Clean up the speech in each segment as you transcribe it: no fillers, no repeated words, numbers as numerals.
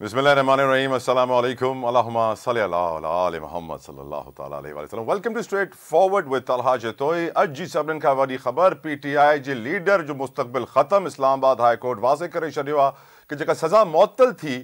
Bismillahirrahmanirrahim. Assalamu alaikum. Allahumma salli ala ali Muhammad sallallahu ta'ala alayhi wa sallam. Welcome to Straight Forward with Talha Jatoi. आज जी सभिनीनि खां वॾी ख़बर PTI जे leader जो मुस्तक़बिल ख़तम Islamabad high court वाज़े करे छॾियो आहे कि जेका सज़ा मुअत्तल थी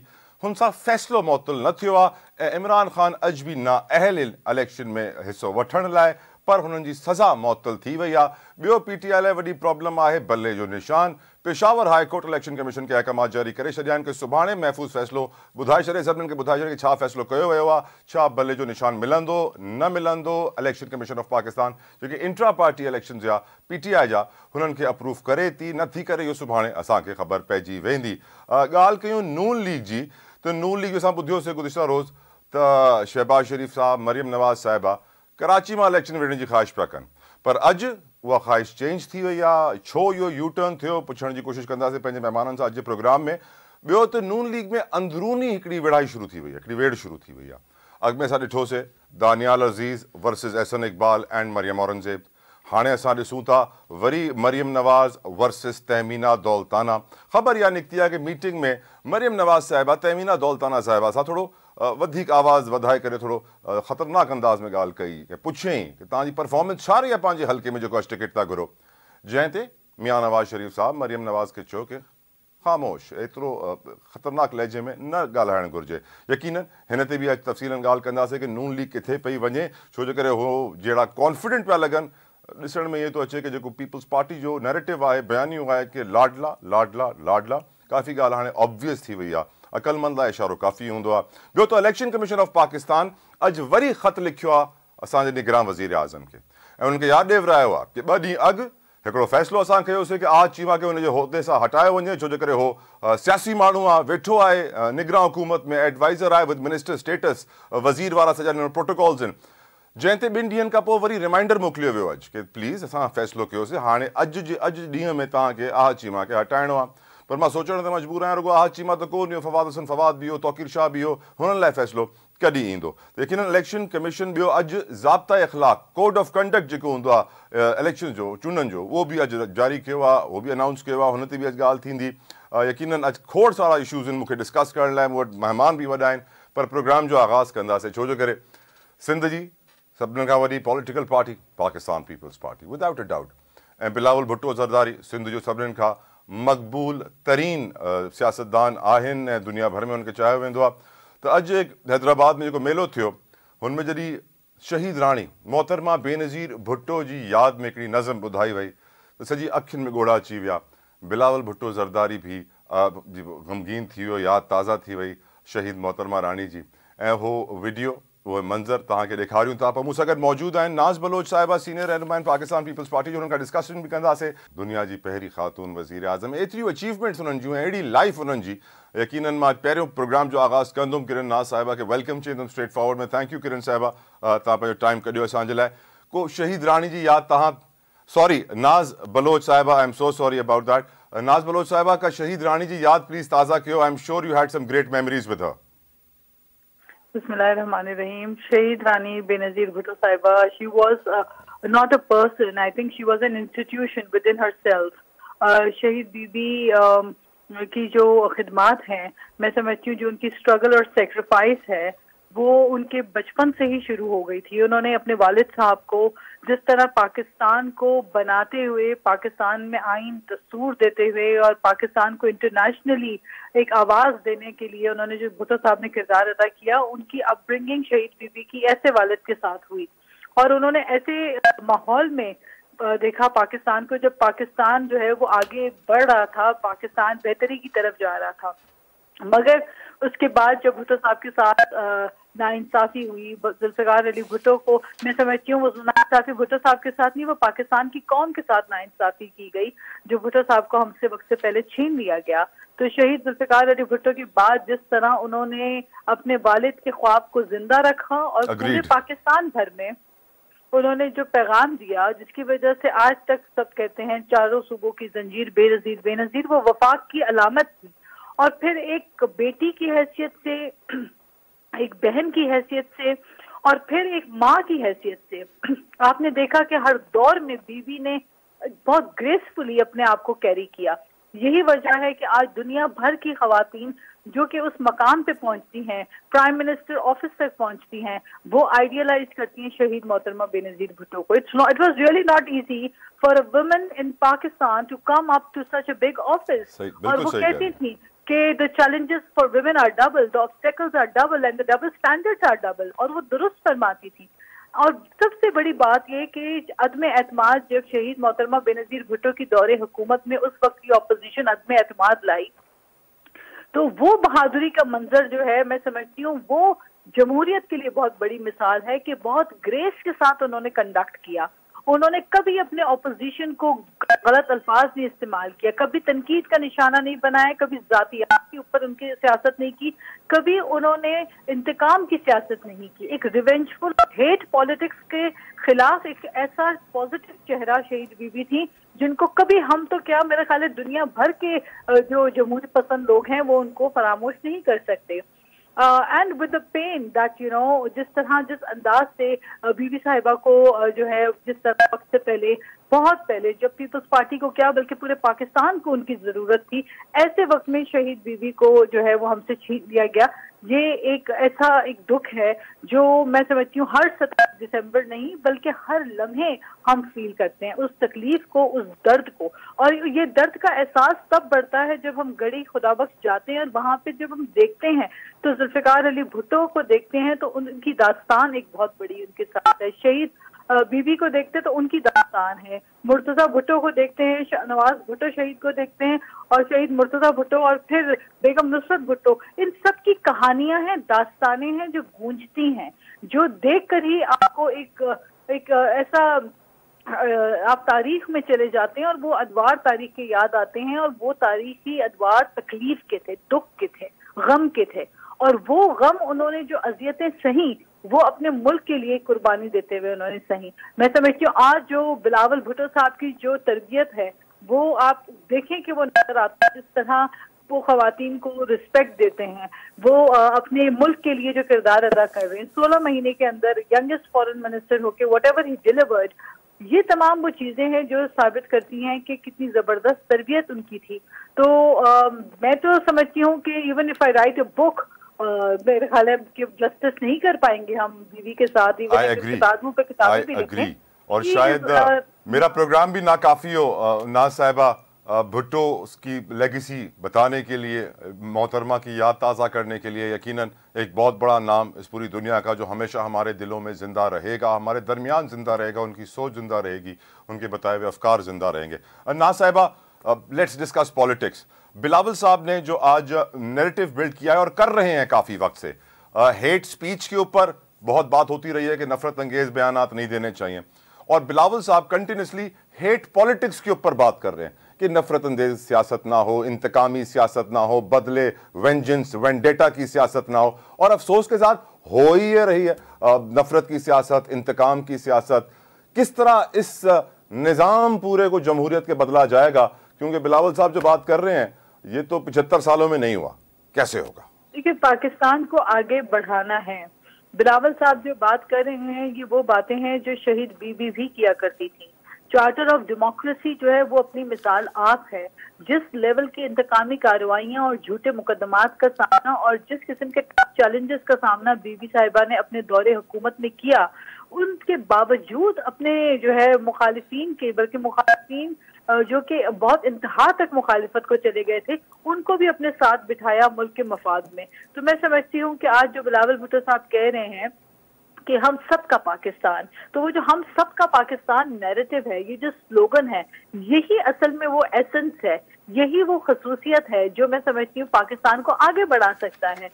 हुन सां फ़ैसिलो मुअत्तल न थियो आहे ऐं इमरान ख़ान अॼु बि नाअहल इलेक्शन में हिसो वठण लाइ, पर हुननि जी सज़ा मुअत्तल थी वई आहे। ॿियो PTI लाइ वॾी प्रॉब्लम आहे बल्ले जो निशान। Peshawar high court election commission खे अहकामात जारी करे छॾिया आहिनि कि सुभाणे महफ़ूज़ फ़ैसिलो ॿुधाए छॾे, सभिनीनि खे ॿुधाए छॾे कि छा फ़ैसिलो कयो वियो आहे, छा बल्ले जो निशान मिलंदो न मिलंदो। Election commission of Pakistan JK intra party election जा PTI जा हुननि खे अप्रूव करे थी नथी करे, इहो सुभाणे असांखे ख़बर पइजी वेंदी। ॻाल्हि कयूं नून लीग जी, त नून लीग असां ॿुधियोसीं गुज़िश्ता रोज़ त शहबाज शरीफ़ साहब, मरियम नवाज़ साहिबा कराची मां इलेक्शन विढ़ण जी ख़्वाहिश पिया कनि, पर अॼु उहा ख़्वाहिश चेंज थी वई आहे। छो इहो यू टर्न थियो, पुछण जी कोशिशि कंदासीं पंहिंजे महिमाननि सां अॼु जे प्रोग्राम में। ॿियो त नून लीग में अंदरूनी हिकिड़ी विढ़ाई शुरू थी वई आहे, हिकिड़ी वेड़ शुरू थी वई आहे। अॻु में असां ॾिठोसीं दानियाल अज़ीज़ वर्सिस एहसन इक़बाल एंड मरियम औरंगज़ेब। हाणे असां ॾिसूं था वरी मरियम नवाज़ वर्सिस तहमीना दौलताना। ख़बर इहा निकिती आहे कि मीटिंग में मरियम नवाज़ साहिबा तहमीना दौलताना साहिबा सां थोरो वधीक आवाज़ वधाए करे थोरो ख़तरनाक अंदाज़ में ॻाल्हि कई, कि पुछियईं कि तव्हांजी परफॉर्मेंस छा रही आहे पंहिंजे हल्के में जेको टिकट था घुरो। जंहिं ते मियां नवाज़ शरीफ़ साहब मरियम नवाज़ खे चयो कि ख़ामोश, एतिरो ख़तरनाक लहजे में न ॻाल्हाइणु घुरिजे। यकीनन हिन ते बि अॼु तफ़सीलन ॻाल्हि कंदासीं कि नून लीग किथे पई वञे, छो जे करे हो जहिड़ा कॉन्फिडेंट पिया लॻनि, ॾिसण में इहो थो अचे कि जेको पीपल्स पार्टी जो नैरेटिव आहे, बयानियूं आहे कि लाडला लाडला लाडला, काफ़ी ॻाल्हि हाणे ऑब्वियस थी वई आहे। अक़लमंद लाइ इशारो काफ़ी हूंदो आहे। ॿियो त इलेक्शन कमीशन ऑफ पाकिस्तान अॼु वरी ख़त लिखियो आहे असांजे निगरान वज़ीर आज़म खे ऐं उन्हनि खे यादि ॾियारायो आहे कि 2 ॾींहं अॻु हिकिड़ो फ़ैसिलो असां कयोसीं कि आज चीमा खे हुनजे उहिदे सां हटायो वञे, छो जे करे हो सियासी माण्हू आहे, वेठो आहे निगरान हुकूमत में, एडवाइज़र आहे विद मिनिस्टर स्टेटस, वज़ीर वारा सॼा प्रोटोकॉल्स आहिनि। जंहिं ते 2 ॾींहंनि खां पोइ वरी रिमाइंडर मोकिलियो वियो अॼु कि प्लीज़ असां फ़ैसिलो कयोसीं, हाणे अॼु ॾींहं में तव्हांखे आह चीमा खे हटाइणो आहे। पर मां सोचण ते मजबूर आहियां, रुॻो आह चीमा त कोन हुयो, फवाद हसन फवाद बि हो, तौक़ीर शाह बि हो, हुननि लाइ फ़ैसिलो कॾहिं ईंदो। लेकिन इलेक्शन कमीशन ॿियो अॼु ज़ाब्ता इख़लाक़ कोड ऑफ कंडक्ट जेको हूंदो आहे इलेक्शन जो, चूंडनि जो, उहो बि अॼु जारी कयो आहे, उहो बि अनाउंस कयो आहे, हुन ते बि अॼु ॻाल्हि थींदी। यकीनन अॼु खोड़ सारा इशूज़ आहिनि मूंखे डिस्कस करण लाइ, मूं वटि महिमान बि वॾा आहिनि, पर प्रोग्राम जो आगाज़ कंदासीं, छो जे करे सिंध जी सभिनी खां वॾी political party Pakistan Peoples Party without a doubt, ऐं बिलावल भुट्टो ज़रदारी सिंध जो सभिनीनि खां मक़बूल तरीन सियासतदान आहिनि ऐं दुनिया भर में उनखे चाहियो वेंदो आहे। त अॼु हैदराबाद में जेको मेलो थियो, हुनमें जॾहिं शहीद राणी मोहतरमा बेनज़ीर भुट्टो जी यादि में हिकिड़ी नज़म ॿुधाई वई त सॼी अखियुनि में ॻोढ़ा अची विया। बिलावल भुट्टो ज़रदारी बि ग़मगीन थी वियो, यादि ताज़ा थी वई शहीद मोहतरमा राणी जी, ऐं उहो वीडियो, उहे मंज़र तव्हांखे ॾेखारियूं था। पर मूं सां गॾु मौजूदु आहिनि नाज़ बलोच साहिबा, सीनियर रहनुमा आहिनि पाकिस्तान पीपल्स पार्टी जो, हुननि खां डिस्कशन बि कंदासीं। दुनिया जी पहिरीं ख़ातून वज़ीर आज़म, एतिरियूं अचीवमेंट्स हुननि जूं, अहिड़ी लाइफ हुननि जी। यकीनन मां पहिरियों प्रोग्राम जो आगाज़ कंदुमि किरण नाज़ साहिबा खे वेलकम चईंदुमि स्ट्रेट फॉरवर्ड में। थैंक यू किरण साहिबा, तव्हां पंहिंजो टाइम कढियो असांजे लाइ। को शहीद राणी जी यादि तव्हां, सॉरी नाज़ बलोच साहिबा, I am so sorry about that. Naz Baloch साहिबा का शहीद राणी जी यादि प्लीज़ ताज़ा कयो। I am sure you had some great memories with her. Bismillahirrahmanirrahim. Shahid Rani Benazir Bhutto Sahiba, she was not a person. I think she was an institution within herself. Shahid Bibi की जो खिदमात हैं, मैं समझती हूँ जो उनकी struggle और sacrifice है, वो उनके बचपन से ही शुरू हो गई थी। उन्होंने अपने वालिद साहब को जिस तरह पाकिस्तान को बनाते हुए, पाकिस्तान में आइन दस्तूर देते हुए और पाकिस्तान को इंटरनेशनली एक आवाज़ देने के लिए उन्होंने जो भुट्टो साहब ने किरदार अदा किया, उनकी अपब्रिंगिंग शहीद बीबी की ऐसे वालिद के साथ हुई और उन्होंने ऐसे माहौल में देखा पाकिस्तान को, जब पाकिस्तान जो है वो आगे बढ़ रहा था, पाकिस्तान बेहतरी की तरफ जा रहा था। मगर उसके बाद जब भुट्टो साहब के साथ नाइंसाफ़ी हुई, जुल्फ़िकार अली भुट्टो को, मैं समझती हूँ वो नाइंसाफ़ी भुट्टो साहब के साथ नहीं, वो पाकिस्तान की कौम के साथ नाइंसाफ़ी की गई, जो भुट्टो साहब को हमसे वक्त से पहले छीन लिया गया। तो शहीद जुल्फ़िकार अली भुट्टो के बाद जिस तरह उन्होंने अपने वालिद के ख्वाब को जिंदा रखा और पूरे पाकिस्तान भर में उन्होंने जो पैगाम दिया, जिसकी वजह से आज तक सब कहते हैं चारों सूबों की जंजीर बेनज़ीर बेनज़ीर, वो वफाक की अलामत थी। और फिर एक बेटी की हैसियत से, एक बहन की हैसियत से और फिर एक माँ की हैसियत से आपने देखा कि हर दौर में बीवी ने बहुत ग्रेसफुली अपने आप को कैरी किया। यही वजह है कि आज दुनिया भर की खवातीन जो कि उस मकाम पे पहुंचती हैं, प्राइम मिनिस्टर ऑफिस तक पहुंचती हैं, वो आइडियलाइज करती हैं शहीद मोहतरमा बेनजीर भुट्टो को। It was really not easy for a woman in Pakistan to come up to such a big office. और वो कहती थी कि the challenges for women are double, the obstacles are double and the double standards are double, और वो दुरुस्त फरमाती थी। और सबसे बड़ी बात यह कि अदम एतमाद जब शहीद मोहतरमा बेनजीर भुट्टो की दौरे हुकूमत में उस वक्त की अपोजिशन अदम एतमाद लाई, तो वो बहादुरी का मंजर जो है मैं समझती हूँ वो जमहूरियत के लिए बहुत बड़ी मिसाल है कि बहुत ग्रेस के साथ उन्होंने कंडक्ट किया। उन्होंने कभी अपने ऑपोजिशन को गलत अल्फाज नहीं इस्तेमाल किया, कभी तनकीद का निशाना नहीं बनाया, कभी जातियात के ऊपर उनकी सियासत नहीं की, कभी उन्होंने इंतकाम की सियासत नहीं की। एक रिवेंजफुल हेट पॉलिटिक्स के खिलाफ एक ऐसा पॉजिटिव चेहरा शहीद बीबी थी जिनको कभी हम तो क्या मेरा ख्याल है दुनिया भर के जो जमहूरी पसंद लोग हैं वो उनको फरामोश नहीं कर सकते। And with the pain that you know, जिस तरह जिस अंदाज से बीबी साहिबा को जो है जिस तरह वक्त से पहले बहुत पहले जब पीपल्स पार्टी को क्या बल्कि पूरे पाकिस्तान को उनकी जरूरत थी, ऐसे वक्त में शहीद बीबी को जो है वो हमसे छीन लिया गया। ये एक ऐसा एक दुख है जो मैं समझती हूँ हर 17 दिसंबर नहीं बल्कि हर लम्हे हम फील करते हैं उस तकलीफ को, उस दर्द को। और ये दर्द का एहसास तब बढ़ता है जब हम गड़ी खुदाबख्श जाते हैं और वहां पे जब हम देखते हैं तो जुल्फिकार अली भुट्टो को देखते हैं तो उनकी दास्तान एक बहुत बड़ी उनके साथ है। शहीद बीबी को देखते तो उनकी दास्तान है, मुर्तजा भुट्टो को देखते हैं, शाहनवाज भुट्टो शहीद को देखते हैं और शहीद मुर्तजा भुट्टो और फिर बेगम नुसरत भुट्टो, इन सब की कहानियां हैं, दास्तानें हैं जो गूंजती हैं, जो देखकर ही आपको एक ऐसा आप तारीख में चले जाते हैं और वो अदवार तारीख के याद आते हैं और वो तारीखी अदवार तकलीफ के थे, दुख के थे, गम के थे। और वो गम उन्होंने जो अजियतें सही वो अपने मुल्क के लिए कुर्बानी देते हुए उन्होंने सही। मैं समझती हूँ आज जो बिलावल भुट्टो साहब की जो तरबियत है वो आप देखें कि वो नजर आता है, जिस तरह वो खवातीन को रिस्पेक्ट देते हैं, वो अपने मुल्क के लिए जो किरदार अदा कर रहे हैं। 16 महीने के अंदर यंगेस्ट फॉरेन मिनिस्टर होके व्हाटएवर ही डिलीवर्ड, ये तमाम वो चीजें हैं जो साबित करती हैं कि कितनी जबरदस्त तरबियत उनकी थी। तो मैं तो समझती हूँ कि even if I right a book, मेरे ख्याल है कि जस्टिस नहीं कर पाएंगे हम बीवी के साथ, किताबों पे किताबें भी लिखें। और शायद मेरा प्रोग्राम भी नाकाफी हो ना साहिबा भुट्टो उसकी लेगेसी बताने के लिए, मोहतरमा की याद ताज़ा करने के लिए। यकीनन एक बहुत बड़ा नाम इस पूरी दुनिया का जो हमेशा हमारे दिलों में ज़िंदा रहेगा, हमारे दरमियान ज़िंदा रहेगा, उनकी सोच ज़िंदा रहेगी, उनके बताए हुए अफकार ज़िंदा रहेंगे। ना साहिबा, लेट्स डिस्कस पॉलिटिक्स। बिलावल साहब ने जो आज नैरेटिव बिल्ड किया है और कर रहे हैं काफ़ी वक्त से, हेट स्पीच के ऊपर बहुत बात होती रही है कि नफरत अंगेज बयानात नहीं देने चाहिए, और बिलावल साहब कंटिन्यूसली हेट पॉलिटिक्स के ऊपर बात कर रहे हैं कि नफरत अंगेज सियासत ना हो, इंतकामी सियासत ना हो, बदले वेंजेंस वेंडेटा की सियासत ना हो। और अफसोस के साथ हो ही रही है नफरत की सियासत, इंतकाम की सियासत। किस तरह इस निज़ाम पूरे को जमहूरियत के बदला जाएगा? क्योंकि बिलावल साहब जो बात कर रहे हैं ये तो 75 सालों में नहीं हुआ, कैसे होगा? देखिए, पाकिस्तान को आगे बढ़ाना है। बिलावल साहब जो बात कर रहे हैं ये वो बातें हैं जो शहीद बीबी भी किया करती थी। चार्टर ऑफ डेमोक्रेसी जो है वो अपनी मिसाल आप है। जिस लेवल की इंतकामी कार्रवाइयां और झूठे मुकदमात का सामना और जिस किस्म के चैलेंजेस का सामना बीबी साहिबा ने अपने दौरे हुकूमत में किया, उनके बावजूद अपने जो है मुखालिफिन के, बल्कि मुखालिफिन जो कि बहुत इंतहा तक मुखालिफत को चले गए थे, उनको भी अपने साथ बिठाया मुल्क के मफाद में। तो मैं समझती हूँ कि आज जो बिलावल भुट्टो साहब कह रहे हैं कि हम सबका पाकिस्तान, तो वो जो हम सबका पाकिस्तान नैरेटिव है, ये जो स्लोगन है, यही असल में वो एसेंस है, यही वो खसूसियत है जो मैं समझती हूँ पाकिस्तान को आगे बढ़ा सकता है।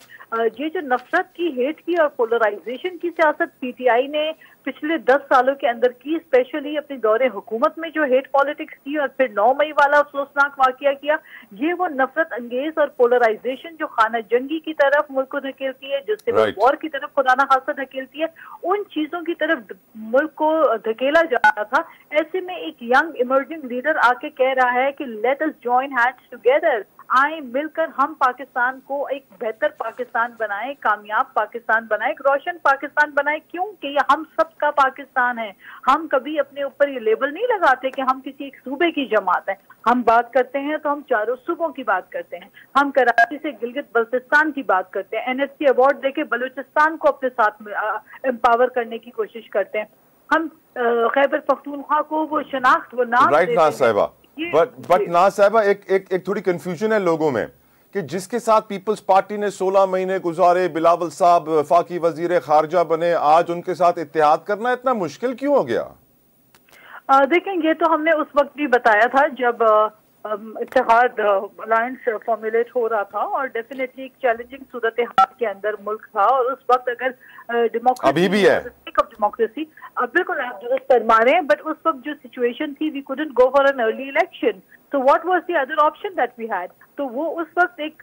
ये जो नफरत की, हेट की और पोलराइजेशन की सियासत पीटीआई ने पिछले 10 सालों के अंदर की, स्पेशली अपने दौरे हुकूमत में जो हेट पॉलिटिक्स की और फिर 9 मई वाला अफसोसनाक वाकया किया, ये वो नफरत अंगेज और पोलराइजेशन जो खाना जंगी की तरफ मुल्क को धकेलती है, जिससे वो वॉर की तरफ खुदा ना खासा धकेलती है, उन चीजों की तरफ मुल्क को धकेला जा रहा था। ऐसे में एक यंग इमर्जिंग लीडर आके कह रहा है कि let us join hands together, आए मिलकर हम पाकिस्तान को एक बेहतर पाकिस्तान बनाएं, कामयाब पाकिस्तान बनाएं, एक रोशन पाकिस्तान बनाएं। क्योंकि ये हम सबका पाकिस्तान है। हम कभी अपने ऊपर ये लेबल नहीं लगाते कि हम किसी एक सूबे की जमात है। हम बात करते हैं तो हम चारों सूबों की बात करते हैं। हम कराची से गिलगित बल्तिस्तान की बात करते हैं। एनएससी अवार्ड देके बलूचिस्तान को अपने साथ में एम्पावर करने की कोशिश करते हैं। हम खैबर पख्तूनख्वा को वो शनाख्त, वो नाम राइट नाज साहिबा, बट नाज साहिबा एक थोड़ी कंफ्यूजन है लोगों में कि जिसके साथ पीपल्स पार्टी ने 16 महीने गुजारे, बिलावल साहब वफाकी वजीर खारजा बने, आज उनके साथ इत्तेहाद करना इतना मुश्किल क्यों हो गया? देखें, ये तो हमने उस वक्त भी बताया था जब इत्तेहाद अलायंस फॉर्मुलेट हो रहा था, और डेफिनेटली एक चैलेंजिंग सूरत हाल के अंदर मुल्क था। और उस वक्त अगर डेमोक्रेसी अभी भी है डेमोक्रेसी, बिल्कुल आप दुरुस्त फरमा रहे हैं, बट उस वक्त जो सिचुएशन थी, we couldn't go for an early election, तो what was the other option that we had. तो वो उस वक्त एक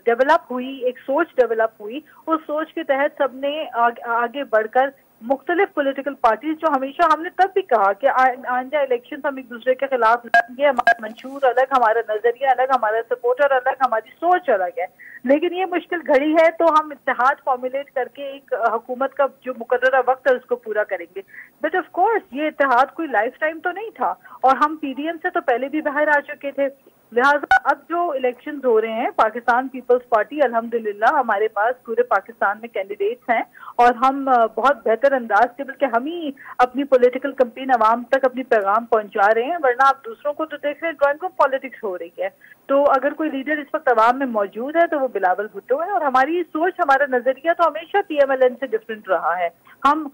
डेवलप हुई, एक सोच डेवलप हुई। उस सोच के तहत सबने आगे बढ़कर मुख्तलिफ पॉलिटिकल पार्टीज, जो हमेशा हमने तब भी कहा कि आइंदा इलेक्शन हम एक दूसरे के खिलाफ लड़ेंगे, हमारा मंशूर अलग, हमारा नजरिया अलग, हमारा सपोर्टर अलग, हमारी सोच अलग है, लेकिन ये मुश्किल घड़ी है तो हम इत्तेहाद फॉर्मुलेट करके एक हुकूमत का जो मुकर्ररा वक्त है उसको पूरा करेंगे। बट ऑफ कोर्स ये इत्तेहाद कोई लाइफ टाइम तो नहीं था, और हम पीडीएम से तो पहले भी बाहर आ चुके थे। लिहाजा अब जो इलेक्शंस हो रहे हैं, पाकिस्तान पीपल्स पार्टी, अल्हम्दुलिल्लाह हमारे पास पूरे पाकिस्तान में कैंडिडेट्स हैं, और हम बहुत बेहतर अंदाज से, बल्कि हम ही अपनी पॉलिटिकल कैंपेन अवाम तक अपनी पैगाम पहुंचा रहे हैं। वरना आप दूसरों को तो देख रहे हैं, ड्राइंग रूम पॉलिटिक्स हो रही है। तो अगर कोई लीडर इस वक्त अवाम में मौजूद है तो वो बिलावल भुट्टो है, और हमारी सोच, हमारा नजरिया तो हमेशा पीएमएलएन से डिफरेंट रहा है। हम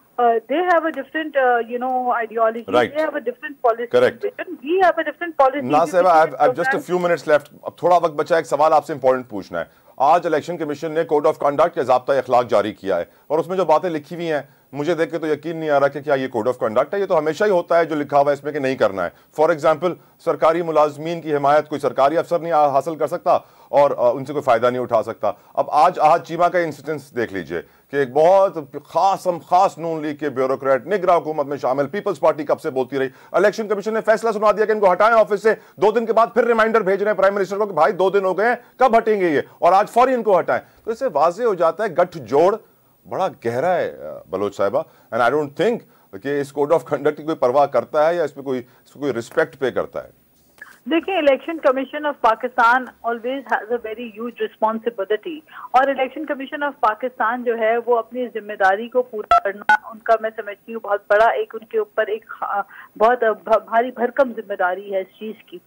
they have a different ideology, right. They have a different policy. Correct. We have a different policy. ना साहब, I have just a few minutes left. अब थोड़ा वक्त बचा है, एक सवाल आपसे इंपॉर्टेंट पूछना है। आज इलेक्शन कमीशन ने कोड ऑफ कंडक्ट या ज़ाब्ता अखलाक जारी किया है, और उसमें जो बातें लिखी हुई हैं मुझे देख के तो यकीन नहीं आ रहा कि क्या ये कोड ऑफ कंडक्ट है। ये तो हमेशा ही होता है जो लिखा हुआ है इसमें कि नहीं करना है। फॉर एग्जांपल, सरकारी मुलाजमीन की हिमायत कोई सरकारी अफसर नहीं हासिल कर सकता और उनसे कोई फायदा नहीं उठा सकता। अब आज आहद चीमा का इंसिडेंस देख लीजिए कि एक बहुत खास नून लीग के ब्यूरोक्रेट निगरां हुकूमत में शामिल, पीपल्स पार्टी कब से बोलती रही, इलेक्शन कमीशन ने फैसला सुना दिया कि इनको हटाएं ऑफिस से। 2 दिन के बाद फिर रिमाइंडर भेज रहे हैं प्राइम मिनिस्टर को कि भाई 2 दिन हो गए हैं, कब हटेंगे ये, और आज फौरी इनको हटाएं। तो इससे वाजे हो जाता है गठजोड़ बड़ा गहरा है बलोच साहिबा, एंड आई डोंट थिंक कि इस कोड ऑफ कंडक्ट की कोई परवाह करता है या इस पे कोई रिस्पेक्ट पे करता है। देखिए, election commission of Pakistan always has a very huge responsibility, और इलेक्शन कमीशन ऑफ पाकिस्तान जो है वो अपनी जिम्मेदारी को पूरा करना, उनका मैं समझती हूँ बहुत बड़ा एक उनके ऊपर एक बहुत भारी भरकम जिम्मेदारी है इस चीज की।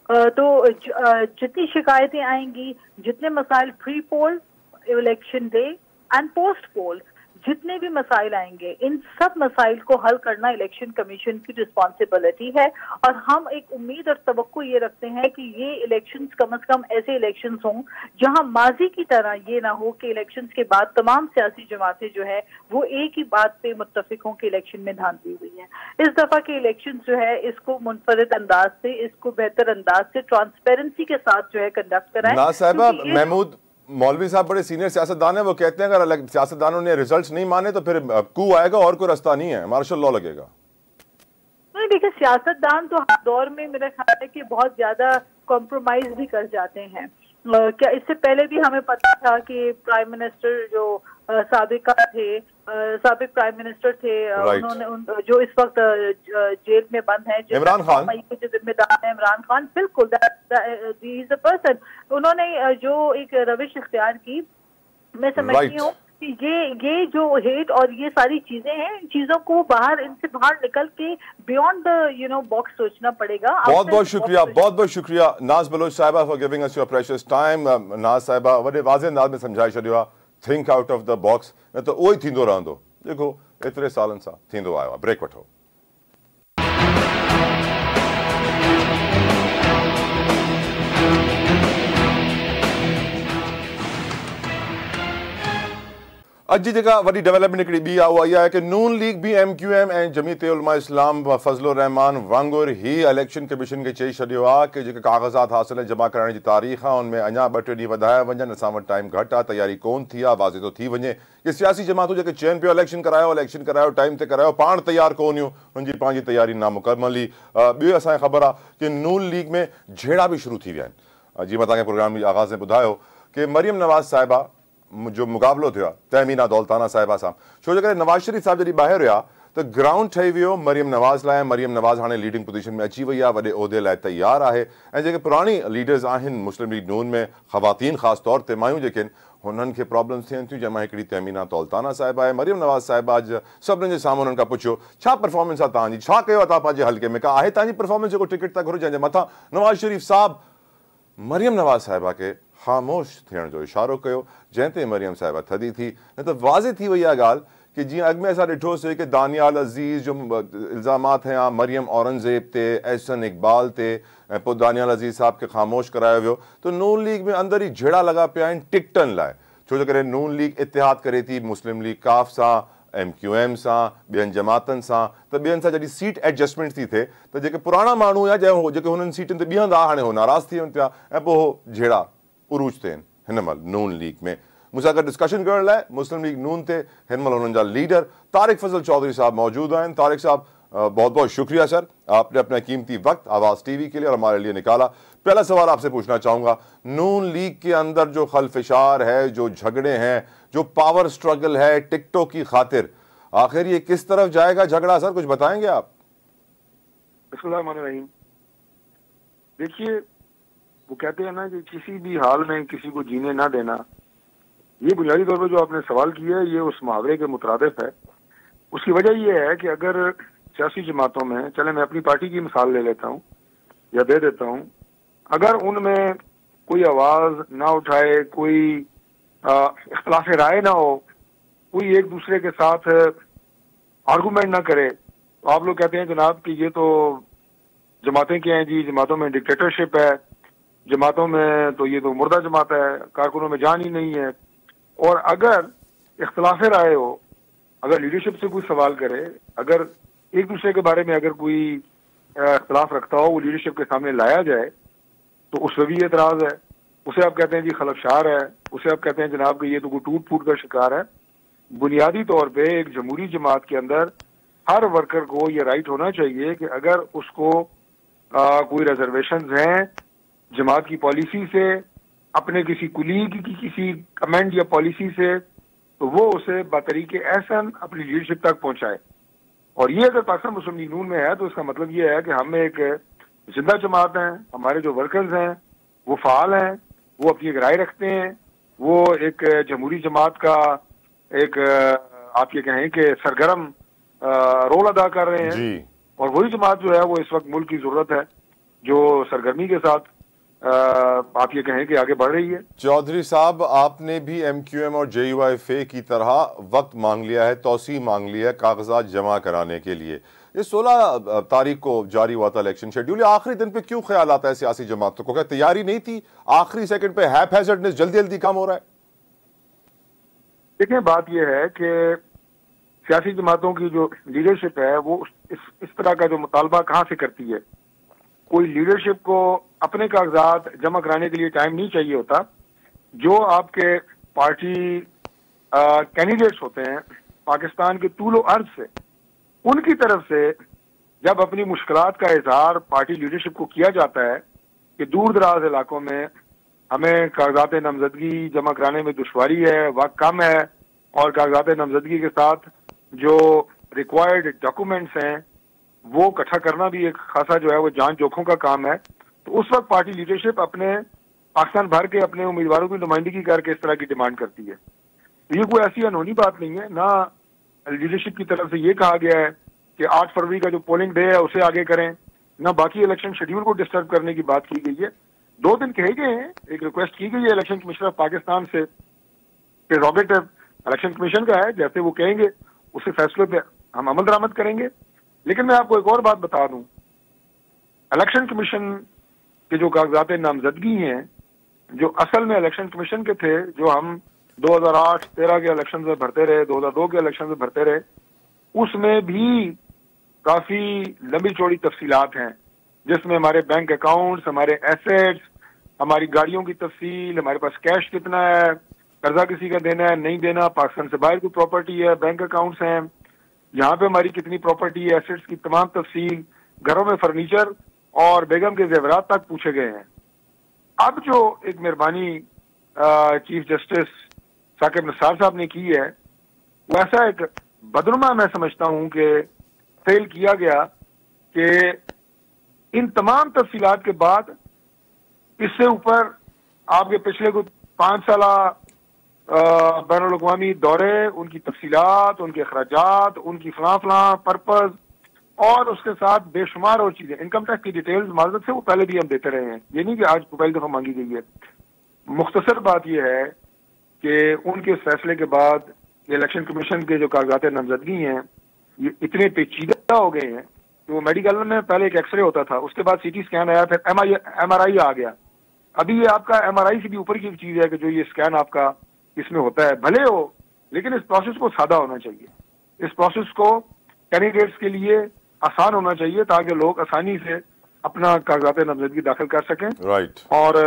तो जितनी शिकायतें आएंगी, जितने मसाइल pre poll, election day and post पोल, जितने भी मसाइल आएंगे, इन सब मसाइल को हल करना इलेक्शन कमीशन की रिस्पॉन्सिबिलिटी है। और हम एक उम्मीद और तवक्को ये रखते हैं कि ये इलेक्शंस कम से कम ऐसे इलेक्शंस हों जहां माजी की तरह ये ना हो कि इलेक्शंस के बाद तमाम सियासी जमातें जो है वो एक ही बात पे मुत्तफिक हों कि इलेक्शन में धांधली हुई है। इस दफा के इलेक्शन जो है इसको मुनफरिद अंदाज से, इसको बेहतर अंदाज से, ट्रांसपेरेंसी के साथ जो है कंडक्ट कराएं। ना साहिबा, महमूद मौलवी साहब बड़े सीनियर सियासतदान है, वो कहते हैं अगर सियासतदानों ने रिजल्ट्स नहीं माने तो फिर कू आएगा और कोई रास्ता नहीं है, मार्शल लॉ लगेगा। नहीं, देखिए, सियासतदान तो हर दौर में मेरा ख्याल है कि बहुत ज्यादा कॉम्प्रोमाइज भी कर जाते हैं। क्या इससे पहले भी हमें पता था कि प्राइम मिनिस्टर जो साबिक प्राइम मिनिस्टर थे, उन्होंने जो इस वक्त जेल में बंद है, इमरान खान के जो जिम्मेदार है इमरान खान, बिल्कुल इज अ पर्सन, उन्होंने जो एक रविश इख्तियार की, मैं समझती हूँ कि ये जो हेट और ये सारी चीजें हैं, इन चीजों को इनसे बाहर निकल के बियॉन्ड द बॉक्स सोचना पड़ेगा। बहुत बहुत शुक्रिया नाज बलोच साहिबा for giving us your precious time. नाज साहिबा वॾे वाज़े अंदाज़ में समझाए छॾियो आहे, think out of the box, न त उहो ई थींदो रहंदो जेको एतिरे सालनि सां थींदो आयो आहे। ब्रेक वठो। अॼु जेका वॾी डेवलपमेंट हिकिड़ी ॿी आहे उहा इहा आहे कि नून लीग भी MQM ऐं जमीयत उलमा इस्लाम फज़लुर रहमान वांगुरु ही इलेक्शन कमीशन खे चई छॾियो आहे कि जेके काग़ज़ात हासिल जमा कराइण जी तारीख़ आहे उनमें अञा 2-3 ॾींहं वधाया वञनि। असां वटि टाइम घटि आहे, तयारी कोन थी आहे, वाज़े थो थी वञे कि सियासी जमातूं जेके चवनि पियो इलेक्शन करायो टाइम ते करायो, पाण तयारु कोन हुयूं, हुनजी पंहिंजी तयारी नामुकमल हुई। ॿियो असांखे ख़बर आहे कि नून लीग में झेड़ा बि शुरू थी विया आहिनि। जीअं मां तव्हांखे प्रोग्राम जे आगाज़ में ॿुधायो कि मरियम नवाज़ साहिबा जो मुक़ाबिलो थियो आहे तहमीना दौलताना साहिबा सां, छो जे करे नवाज़ शरीफ़ साहिब जॾहिं ॿाहिरि हुया त ग्राउंड ठही वियो मरियम नवाज़ लाइ। मरियम नवाज़ हाणे लीडिंग पोजीशन में अची वई आहे, वॾे उहिदे लाइ तयारु आहे। ऐं जेके पुराणी लीडर्स आहिनि मुस्लिम लीग नून में, ख़वातीन ख़ासि तौर ते मायूं जेके आहिनि, हुननि खे प्रॉब्लम्स थियनि थियूं, जंहिंमां हिकिड़ी तहमीना दौलताना साहिबा आहे। मरियम नवाज़ साहिबा सभिनीनि जे साम्हूं हुननि खां पुछियो छा परफॉर्मेंस आहे तव्हांजी, छा कयो आहे तव्हां पंहिंजे हल्के में, का आहे तव्हांजी परफॉर्मेंस जेको टिकट था घुरो। जंहिंजे मथां नवाज़ शरीफ़ साहिबु मरियम नवाज़ साहिबा खे ख़ामोश थियण जो इशारो कयो, जंहिं ते मरियम साहिबा थधी थी। न त वाज़े थी वई आहे ॻाल्हि कि जीअं अॻु में असां ॾिठोसीं कि दानियाल अज़ीज़ जो इल्ज़ामात हया मरियम औरंगज़ेब ते, एहसन इक़बाल ते, ऐं पोइ दानियाल अज़ीज़ साहिब खे ख़ामोश करायो वियो। त नून लीग में अंदर ई झेड़ा लॻा पिया आहिनि टिकटनि लाइ, छो जे करे नून लीग इतिहाद करे थी मुस्लिम लीग काफ सां, MQM सां, ॿियनि जमातनि सां। त ॿियनि सां जॾहिं सीट एडजस्टमेंट थी थिए त जेके पुराणा माण्हू हुया जेके हुननि सीटुनि ते बीहंदा हाणे हो नाराज़ थी वञनि पिया ऐं पोइ हो झेड़ा उरूज ते आहिनि हिन महिल नून लीग में। मूंसां गॾु डिस्कशन करण लाइ मुस्लिम लीग नून ते हिन महिल हुननि जा लीडर तारिक फजल चौधरी साहब मौजूद आहिनि। तारिक साहब बहुत बहुत शुक्रिया सर, आपने अपना कीमती वक्त आवाज़ TV के लिए और हमारे लिए निकाला। पहला सवाल आपसे पूछना चाहूँगा, नून लीग के अंदर जो खलफिशार है, जो झगड़े हैं, जो पावर स्ट्रगल है टिकटों की खातिर, आखिर ये किस तरफ जाएगा झगड़ा सर, कुछ बताएंगे आप? बिस्मिल्लाहिर्रहमानिर्रहीम। देखिए, वो कहते हैं ना कि किसी भी हाल में किसी को जीने ना देना, ये बुनियादी तौर पर जो आपने सवाल किया है ये उस मुहावरे के मुतरादिफ है। उसकी वजह ये है कि अगर सियासी जमातों में, चले मैं अपनी पार्टी की मिसाल ले लेता हूँ या दे देता हूँ, अगर उनमें कोई आवाज़ ना उठाए, कोई इख्तिलाफ राय ना हो, कोई एक दूसरे के साथ आर्गूमेंट ना करे, तो आप लोग कहते हैं जनाब कि ये तो जमातें क्या हैं जी, जमातों में डिक्टेटरशिप है, जमातों में तो ये तो मुर्दा जमात है, कारकुनों में जान ही नहीं है। और अगर इख्तिलाफ राय हो, अगर लीडरशिप से कोई सवाल करे, अगर एक दूसरे के बारे में अगर कोई इख्तिलाफ रखता हो, वो लीडरशिप के सामने लाया जाए, तो उस पर भी एतराज़ है, उसे आप कहते हैं जी खलफशार है, उसे आप कहते हैं जनाब कि ये तो कोई टूट फूट का शिकार है। बुनियादी तौर पे एक जमहूरी जमात के अंदर हर वर्कर को ये राइट होना चाहिए कि अगर उसको कोई रिजर्वेशंस हैं जमात की पॉलिसी से, अपने किसी कुलीग की किसी कमेंट या पॉलिसी से, तो वो उसे बतरीके एहसन अपनी लीडरशिप तक पहुंचाए। और ये अगर पाकिस्तान मुस्लिम लीग नून में है तो इसका मतलब ये है कि हम एक जिंदा जमात हैं, हमारे जो वर्कर्स हैं वो फाल हैं, वो अपनी एक राय रखते हैं, वो एक जमहूरी जमात का एक आप ये कहें कि सरगर्म रोल अदा कर रहे हैं। और वही जमात जो है वो इस वक्त मुल्क की जरूरत है, जो सरगर्मी के साथ आप ये कहें कि आगे बढ़ रही है। चौधरी साहब, आपने भी MQM और JUIFA की तरह वक्त मांग लिया है, तौसी मांग लिया है कागजात जमा कराने के लिए। ये 16 तारीख को जारी हुआ था इलेक्शन शेड्यूल, आखिरी दिन पे क्यों ख्याल आता है सियासी जमातों को? क्या तैयारी नहीं थी? आखिरी सेकंड पे हैज़र्डनेस, जल्दी जल्दी काम हो रहा है? देखिए, बात यह है कि सियासी जमातों की जो लीडरशिप है वो इस तरह का जो मुतालबा कहाँ से करती है। कोई लीडरशिप को अपने कागजात जमा कराने के लिए टाइम नहीं चाहिए होता। जो आपके पार्टी कैंडिडेट्स होते हैं पाकिस्तान के तूलो अर्ज से, उनकी तरफ से जब अपनी मुश्किलात का इजहार पार्टी लीडरशिप को किया जाता है कि दूर दराज इलाकों में हमें कागजात नामजदगी जमा कराने में दुश्वारी है, वक्त कम है, और कागजात नामजदगी के साथ जो रिक्वायर्ड डॉक्यूमेंट्स हैं वो इकट्ठा करना भी एक खासा जो है वो जान जोखों का काम है, तो उस वक्त पार्टी लीडरशिप अपने पाकिस्तान भर के अपने उम्मीदवारों की नुमाइंदगी करके इस तरह की डिमांड करती है। तो ये कोई ऐसी अनहोनी बात नहीं है। ना लीडरशिप की तरफ से ये कहा गया है कि 8 फरवरी का जो पोलिंग डे है उसे आगे करें, ना बाकी इलेक्शन शेड्यूल को डिस्टर्ब करने की बात की गई है। 2 दिन कहे गए हैं, एक रिक्वेस्ट की गई है इलेक्शन कमिश्नर ऑफ पाकिस्तान से, प्रेरोगेटिव इलेक्शन कमीशन का है, जैसे वो कहेंगे उस फैसले पे हम अमल दरामद करेंगे। लेकिन मैं आपको एक और बात बता दूं, इलेक्शन कमीशन के जो कागजात नामजदगी हैं, जो असल में इलेक्शन कमीशन के थे, जो हम 2008-13 के इलेक्शन में भरते रहे, 2002 के इलेक्शन में भरते रहे, उसमें भी काफी लंबी चौड़ी तफसीलात हैं, जिसमें हमारे बैंक अकाउंट्स, हमारे एसेट्स, हमारी गाड़ियों की तफसील, हमारे पास कैश कितना है, कर्जा किसी का देना है नहीं देना, पाकिस्तान से बाहर की प्रॉपर्टी है, बैंक अकाउंट्स हैं, यहाँ पे हमारी कितनी प्रॉपर्टी है, एसेट्स की तमाम तफसील, घरों में फर्नीचर और बेगम के जेवरात तक पूछे गए हैं। अब जो एक मेहरबानी चीफ जस्टिस साकिब निसार साहब ने की है, वो ऐसा एक बदनुमा मैं समझता हूं कि फेल किया गया कि इन तमाम तफसीलात के बाद इससे ऊपर आपके पिछले कुछ 5 साल बैनुल-अक़वामी दौरे, उनकी तफसीलात, उनके अखराजात, उनकी फला पर्पज और उसके साथ बेशुमार और चीजें, इनकम टैक्स की डिटेल्स माजरत से वो पहले भी हम देते रहे हैं, ये नहीं कि आज पहली दफा मांगी गई है। मुख्तसर बात यह है कि उनके फैसले के बाद इलेक्शन कमीशन के जो कागजात नामजदगी हैं ये इतने पेचीदा हो गए हैं कि वो मेडिकल में पहले एक एक्सरे होता था, उसके बाद सीटी स्कैन आया, फिर MRI आ गया। अभी ये आपका MRI से भी ऊपर की चीज है कि जो ये स्कैन आपका इसमें होता है, भले हो, लेकिन इस प्रोसेस को सादा होना चाहिए, इस प्रोसेस को कैंडिडेट्स के लिए आसान होना चाहिए ताकि लोग आसानी से अपना कागजात नामजदगी दाखिल कर सकें। राइट। और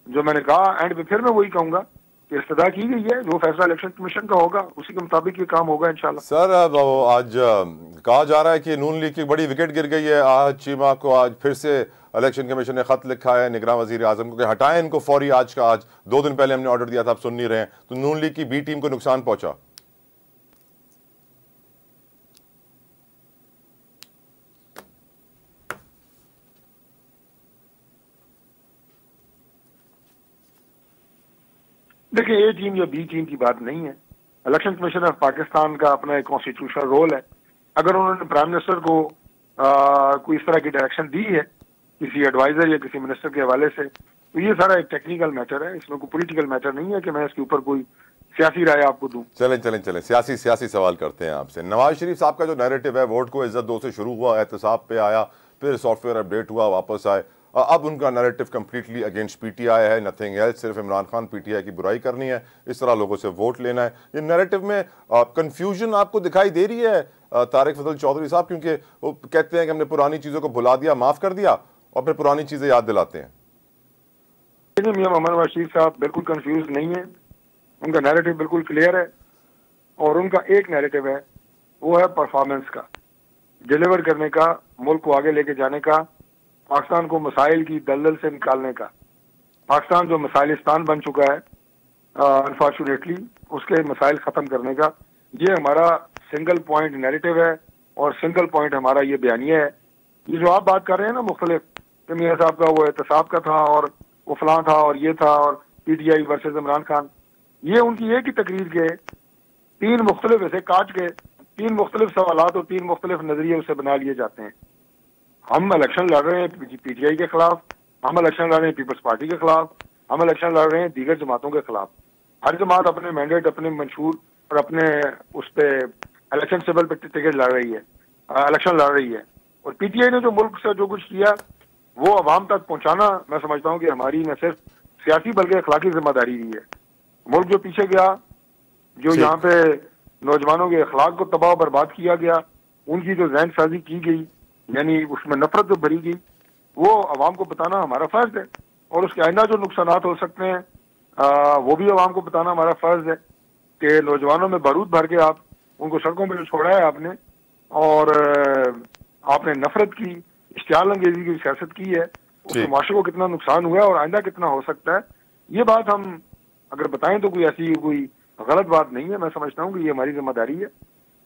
जो मैंने कहा एंड पे फिर मैं वही कहूंगा कि इस्तदा की गई है, जो फैसला इलेक्शन कमीशन का होगा उसी के मुताबिक ये काम होगा इंशाल्लाह। सर आज कहा जा रहा है कि नून लीग की बड़ी विकेट गिर गई है। आज चीमा को आज फिर से इलेक्शन कमीशन ने खत लिखा है निगरान वजीर आजम को कि हटाएं इनको फौरी। आज 2 दिन पहले हमने ऑर्डर दिया था, आप सुन नहीं रहे हैं, तो नून लीग की बी टीम को नुकसान पहुंचा। देखिए, ए टीम या बी टीम की बात नहीं है। इलेक्शन कमीशन ऑफ पाकिस्तान का अपना एक कॉन्स्टिट्यूशनल रोल है। अगर उन्होंने प्राइम मिनिस्टर को कोई इस तरह की डायरेक्शन दी है किसी एडवाइजर या किसी मिनिस्टर के हवाले से, तो ये सारा एक टेक्निकल मैटर है, इसमें कोई पॉलिटिकल मैटर नहीं है कि मैं इसके ऊपर कोई सियासी राय आपको दूं। चलें सियासी सवाल करते हैं आपसे। नवाज शरीफ साहब का जो नैरेटिव है, वोट को इज्जत दो से शुरू हुआ, एहतसाब पे आया, फिर सॉफ्टवेयर अपडेट हुआ, वापस आए, अब उनका नैरेटिव कंप्लीटली अगेंस्ट पीटीआई है, नथिंग एल्स, सिर्फ इमरान खान पीटीआई की बुराई करनी है, इस तरह लोगों से वोट लेना है। ये नैरेटिव में कंफ्यूजन आपको दिखाई दे रही है तारिक फजल चौधरी साहब, क्योंकि वो कहते हैं कि हमने पुरानी चीज़ों को भुला दिया, माफ़ कर दिया, और फिर पुरानी चीज़ें याद दिलाते हैं। मियां मोहम्मद नवाज शरीफ साहब बिल्कुल कंफ्यूज नहीं है, उनका नैरेटिव बिल्कुल क्लियर है, और उनका एक नैरेटिव है, वो है परफॉर्मेंस का, डिलीवर करने का, मुल्क को आगे लेके जाने का, पाकिस्तान को मसाइल की दलदल से निकालने का। पाकिस्तान जो मसाइलिस्तान बन चुका है अनफॉर्चुनेटली, उसके मसाइल ख़त्म करने का ये हमारा सिंगल पॉइंट नैरेटिव है और सिंगल पॉइंट हमारा ये बयानिया है। ये जो आप बात कर रहे हैं ना मुख्तलिफ, कि मियां साहब का वो एहतसाब का था और वो फलां था और ये था और पीटीआई वर्सेस इमरान खान, ये उनकी एक ही तकरीर के 3 मुख्तलिफ ऐसे काट के 3 मुख्तलिफ सवालात और 3 मुख्तलिफ नजरिए उसे बना लिए जाते हैं। हम इलेक्शन लड़ रहे हैं पीटीआई के खिलाफ, हम इलेक्शन लड़ रहे हैं पीपल्स पार्टी के खिलाफ, हम इलेक्शन लड़ रहे हैं दीगर जमातों के खिलाफ। हर जमात अपने मैंडेट, अपने मंशूर और अपने उस पे इलेक्शन सिविल पे टिकट लड़ रही है, इलेक्शन लड़ रही है। और पीटीआई ने जो मुल्क से जो कुछ किया वो अवाम तक पहुंचाना, मैं समझता हूँ कि हमारी न सिर्फ सियासी बल्कि अखलाकी जिम्मेदारी भी है। मुल्क जो पीछे गया, जो यहाँ पे नौजवानों के अखलाक को तबाह बर्बाद किया गया, उनकी जो जहन साजी की गई, यानी उसमें नफरत जो भरी गई, वो अवाम को बताना हमारा फर्ज है। और उसके आइंदा जो नुकसानात हो सकते हैं वो भी अवाम को बताना हमारा फर्ज है कि नौजवानों में बारूद भर के आप उनको सड़कों पर छोड़ा है आपने, और आपने नफरत की, इश्तियाल अंगेजी की सियासत की है, उससे माशरे को कितना नुकसान हुआ है और आइंदा कितना हो सकता है, ये बात हम अगर बताएं तो कोई ऐसी कोई गलत बात नहीं है। मैं समझता हूँ कि ये हमारी जिम्मेदारी है।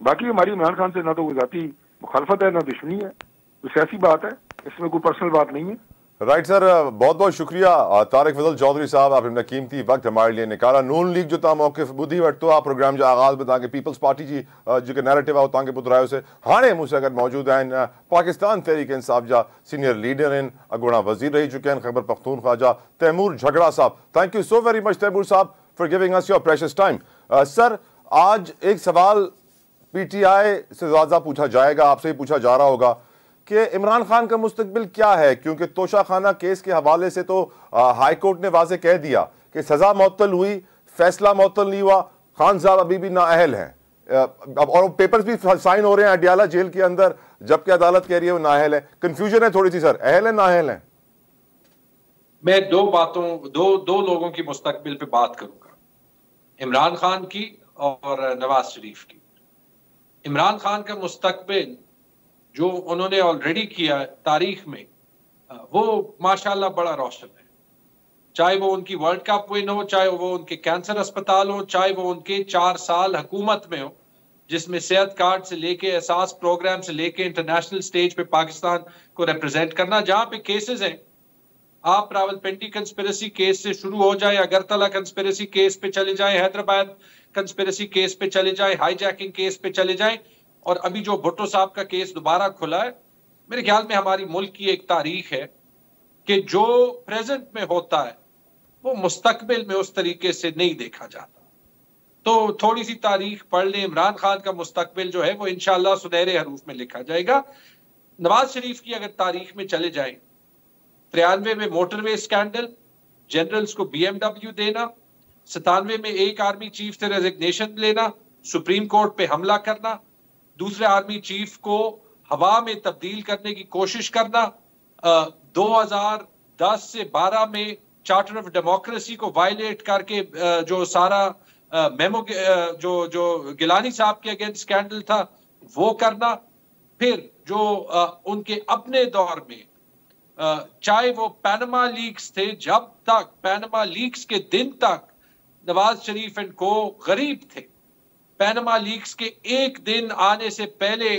बाकी हमारी इमरान खान से ना तो कोई जाती मुखालफत है ना दुश्मनी है, तो सियासी बात है, इसमें कोई पर्सनल बात नहीं है। राइट सर, बहुत बहुत शुक्रिया तारिक फजल चौधरी साहब, आप अपना कीमती वक्त हमारे लिए निकाला। नून लीग जो था मौक़िफ़ बुधी वटो आ प्रोग्राम जो आगाज़ में तव्हांखे पीपल्स पार्टी जी जो नैरेटिव आहे तव्हांखे ॿुधायो से हाणे मूंसां गॾु मौजूद आहिनि पाकिस्तान तहरीक इंसाफ जा सीनियर लीडर आहिनि, अॻूणा वज़ीर रही चुके हैं खैबर पख्तूनख्वा जा, तैमूर झगड़ा साहब। Thank you so very much Taimur साहब for giving us your precious time. Sir, आज एक सवाल पीटीआई से ज़्यादा पूछा जाएगा, आपसे ही पूछा जा रहा होगा कि इमरान खान का मुस्तकबिल क्या है, क्योंकि तोशाखाना केस के हवाले से तो हाई कोर्ट ने वाज़े कह दिया कि सज़ा मुअत्तल हुई, फैसला मुअत्तल नहीं हुआ, खान साहब अभी भी नाअहल हैं। अब और पेपर्स भी साइन हो रहे हैं अडियाला जेल के अंदर, जबकि अदालत कह रही है वो नाअहल है। कंफ्यूजन है थोड़ी सी सर, अहल है नाअहल है? मैं दो लोगों की मुस्तकबिल पे बात करूंगा, इमरान खान की और नवाज शरीफ की। इमरान खान का मुस्तकबिल जो उन्होंने ऑलरेडी किया तारीख में, वो माशाल्लाह बड़ा रोशन है। चाहे वो उनकी वर्ल्ड कप विन हो, चाहे वो उनके कैंसर अस्पताल हो, चाहे वो उनके 4 साल हुकूमत में हो, जिसमें सेहत कार्ड से लेके एहसास प्रोग्राम से लेके इंटरनेशनल स्टेज पे पाकिस्तान को रिप्रेजेंट करना। जहां पे केसेस हैं, आप रावलपिंडी कंस्पिरेसी केस से शुरू हो जाए, अगरतला कंस्पिरेसी केस पे चले जाए, हैदराबाद कंस्पिरेसी केस पे चले जाए, हाईजैकिंग केस पे चले जाए, और अभी जो भुट्टो साहब का केस दोबारा खुला है, मेरे ख्याल में हमारी मुल्क की एक तारीख है कि जो प्रेजेंट में होता है वो मुस्तकबिल में उस तरीके से नहीं देखा जाता। तो थोड़ी सी तारीख पढ़ लें, इमरान खान का मुस्तकबिल जो है वो इंशाल्लाह सुनहरे हरूफ में लिखा जाएगा। नवाज शरीफ की अगर तारीख में चले जाएं, 93 में मोटरवे स्कैंडल, जनरल्स को BMW देना, 97 में एक आर्मी चीफ से रेजिग्नेशन लेना, सुप्रीम कोर्ट पे हमला करना, दूसरे आर्मी चीफ को हवा में तब्दील करने की कोशिश करना, 2010 से 12 में चार्टर ऑफ डेमोक्रेसी को वायलेट करके जो सारा मेमो जो गिलानी साहब के अगेंस्ट स्कैंडल था वो करना, फिर जो उनके अपने दौर में चाहे वो पैनामा लीक्स थे, जब तक पैनामा लीक्स के दिन तक नवाज शरीफ एंड को गरीब थे, पैनामा लीक्स के एक दिन आने से पहले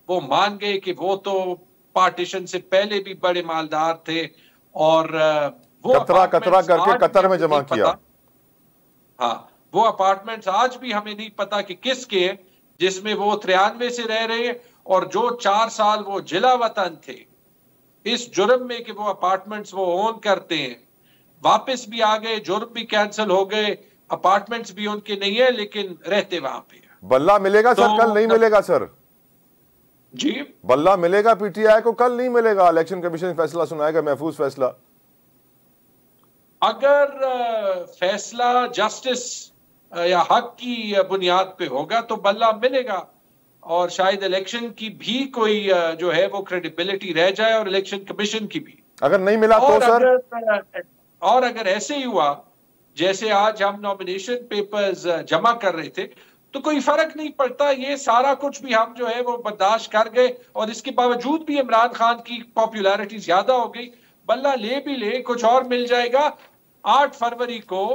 वो मान गए कि वो तो पार्टीशन से पहले भी बड़े मालदार थे, और वो कतरा करके कतर में जमा किया। हाँ, वो अपार्टमेंट्स आज भी हमें नहीं पता कि किसके हैं, जिसमें वो 93 से रह रहे हैं, और जो 4 साल वो जिला वतन थे इस जुर्म में कि वो अपार्टमेंट्स वो ओन करते हैं, वापस भी आ गए, जुर्म भी कैंसिल हो गए, अपार्टमेंट्स भी उनके नहीं है, लेकिन रहते वहां पे। बल्ला मिलेगा सर, कल नहीं मिलेगा सर जी? बल्ला मिलेगा पीटीआई को, कल नहीं मिलेगा। इलेक्शन कमीशन फैसला सुनाएगा, महफूज फैसला। अगर फैसला जस्टिस या हक की बुनियाद पे होगा तो बल्ला मिलेगा, और शायद इलेक्शन की भी कोई जो है वो क्रेडिबिलिटी रह जाए, और इलेक्शन कमीशन की भी। अगर नहीं मिला तो सर, और अगर ऐसे ही हुआ जैसे आज हम नॉमिनेशन पेपर्स जमा कर रहे थे, तो कोई फर्क नहीं पड़ता। ये सारा कुछ भी हम जो है वो बर्दाश्त कर गए, और इसके बावजूद भी इमरान खान की पॉपुलैरिटी ज्यादा हो गई। बल्ला ले भी ले, कुछ और मिल जाएगा। 8 फरवरी को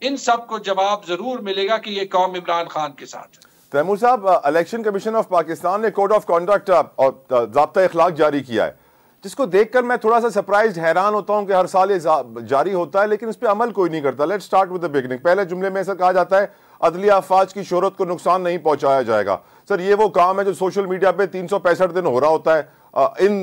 इन सब को जवाब जरूर मिलेगा कि ये कौम इमरान खान के साथ है। तैमूर साहब, इलेक्शन कमीशन ऑफ पाकिस्तान ने कोड ऑफ कॉन्डक्ट और ज़ाब्ता इखलाक जारी किया है, जिसको देखकर मैं थोड़ा सा सरप्राइज हैरान होता हूं कि हर साल ये जारी होता है लेकिन इस पर अमल कोई नहीं करता। Let's start with the beginning. पहले जुमले में ऐसा कहा जाता है अदलिया अफवाज की शोहरत को नुकसान नहीं पहुंचाया जाएगा। सर, ये वो काम है जो सोशल मीडिया पे 365 दिन हो रहा होता है, इन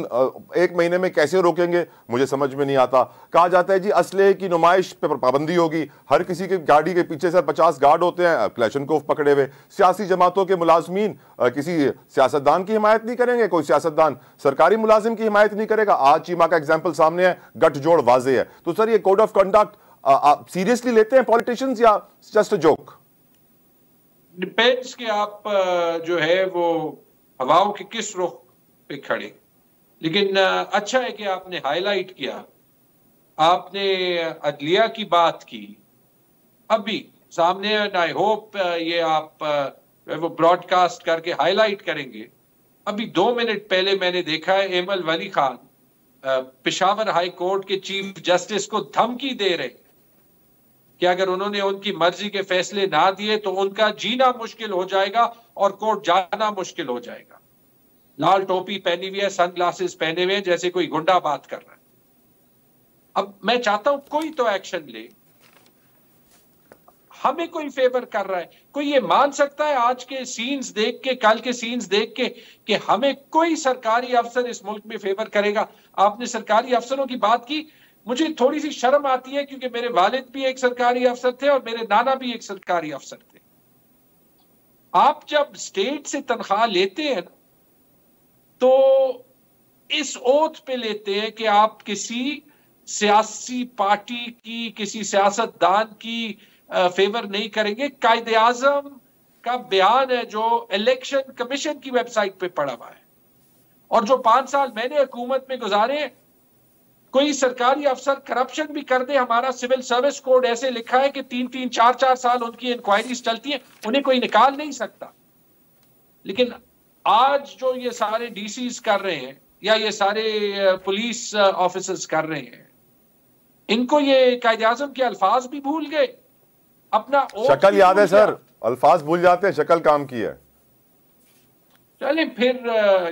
1 महीने में कैसे रोकेंगे मुझे समझ में नहीं आता। कहा जाता है जी असलहे की नुमाइश पर पाबंदी होगी, हर किसी की गाड़ी के पीछे सर 50 गार्ड होते हैं क्लैशनकोफ पकड़े हुए। सियासी जमातों के मुलाजमीन किसी सियासतदान की हिमायत नहीं करेंगे, कोई सियासतदान सरकारी मुलाजिम की हिमायत नहीं करेगा। आज चीमा का एग्जाम्पल सामने है, गठजोड़ वाजे है। तो सर, ये कोड ऑफ कंडक्ट सीरियसली लेते हैं पॉलिटिशियंस या जस्ट अ जोक? डिपेंड्स कि आप जो है वो हवाओं के किस रुख पे खड़े। लेकिन अच्छा है कि आपने हाईलाइट किया, आपने अदलिया की बात की अभी सामने, एंड आई होप ये आप वो ब्रॉडकास्ट करके हाईलाइट करेंगे। अभी 2 मिनट पहले मैंने देखा है एमल वली खान पेशावर हाई कोर्ट के चीफ जस्टिस को धमकी दे रहे कि अगर उन्होंने उनकी मर्जी के फैसले ना दिए तो उनका जीना मुश्किल हो जाएगा और कोर्ट जाना मुश्किल हो जाएगा। लाल टोपी पहनी हुई है, सनग्लासेस पहने हुए, जैसे कोई गुंडा बात कर रहा है। अब मैं चाहता हूं कोई तो एक्शन ले, हमें कोई फेवर कर रहा है। कोई ये मान सकता है आज के सीन्स देख के, कल के सीन्स देख के, कि हमें कोई सरकारी अफसर इस मुल्क में फेवर करेगा? आपने सरकारी अफसरों की बात की, मुझे थोड़ी सी शर्म आती है क्योंकि मेरे वालिद भी एक सरकारी अफसर थे और मेरे नाना भी एक सरकारी अफसर थे। आप जब स्टेट से तनख्वाह लेते हैं तो इस ओथ पे लेते हैं कि आप किसी सियासी पार्टी की, किसी सियासतदान की फेवर नहीं करेंगे। कायदे आजम का बयान है जो इलेक्शन कमीशन की वेबसाइट पे पड़ा हुआ है, और जो 5 साल मैंने हुकूमत में गुजारे, कोई सरकारी अफसर करप्शन भी कर दे, हमारा सिविल सर्विस कोड ऐसे लिखा है कि 3-3, 4-4 साल उनकी इंक्वायरीज चलती हैं, उन्हें कोई निकाल नहीं सकता। लेकिन आज जो ये सारे डीसीज कर रहे हैं या ये सारे पुलिस ऑफिसर्स कर रहे हैं, इनको ये कायदे आज़म के अल्फाज भी भूल गए, अपना शक्ल याद है सर, अल्फाज भूल जाते हैं, शक्ल काम की है। चले फिर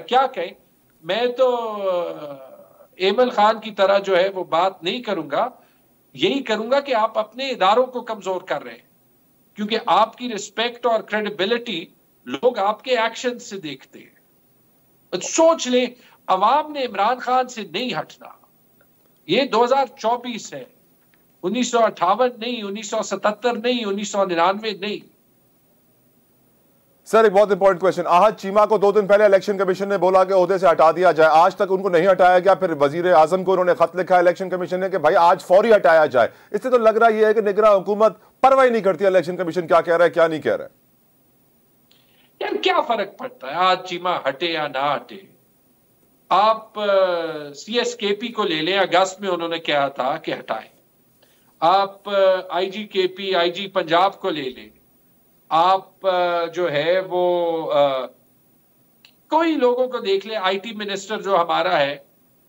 क्या कहें। मैं तो एमल खान की तरह जो है वो बात नहीं करूंगा, यही करूंगा कि आप अपने इदारों को कमजोर कर रहे हैं, क्योंकि आपकी रिस्पेक्ट और क्रेडिबिलिटी लोग आपके एक्शन से देखते हैं। सोच लें, अवाम ने इमरान खान से नहीं हटना। ये 2024 है, 1958 नहीं, 1977 नहीं, 1999 नहीं। सर एक बहुत इंपॉर्टेंट क्वेश्चन, आहद चीमा को 2 दिन पहले इलेक्शन कमीशन ने बोला कि ओहदे से हटा दिया जाए, आज तक उनको नहीं हटाया गया। फिर वजीर आजम को उन्होंने खत लिखा इलेक्शन कमीशन ने कि भाई आज फौरी हटाया जाए। इससे तो लग रहा है कि निगरान हुकूमत परवाह नहीं करती इलेक्शन कमीशन क्या कह रहा है क्या नहीं कह रहा है। यार क्या फर्क पड़ता है आज चीमा हटे या ना हटे। आप CSKP को ले लें, अगस्त में उन्होंने कहा था कि हटाएं। आप IGKP, IG पंजाब को ले लें, आप जो है वो कोई लोगों को देख ले। IT मिनिस्टर जो हमारा है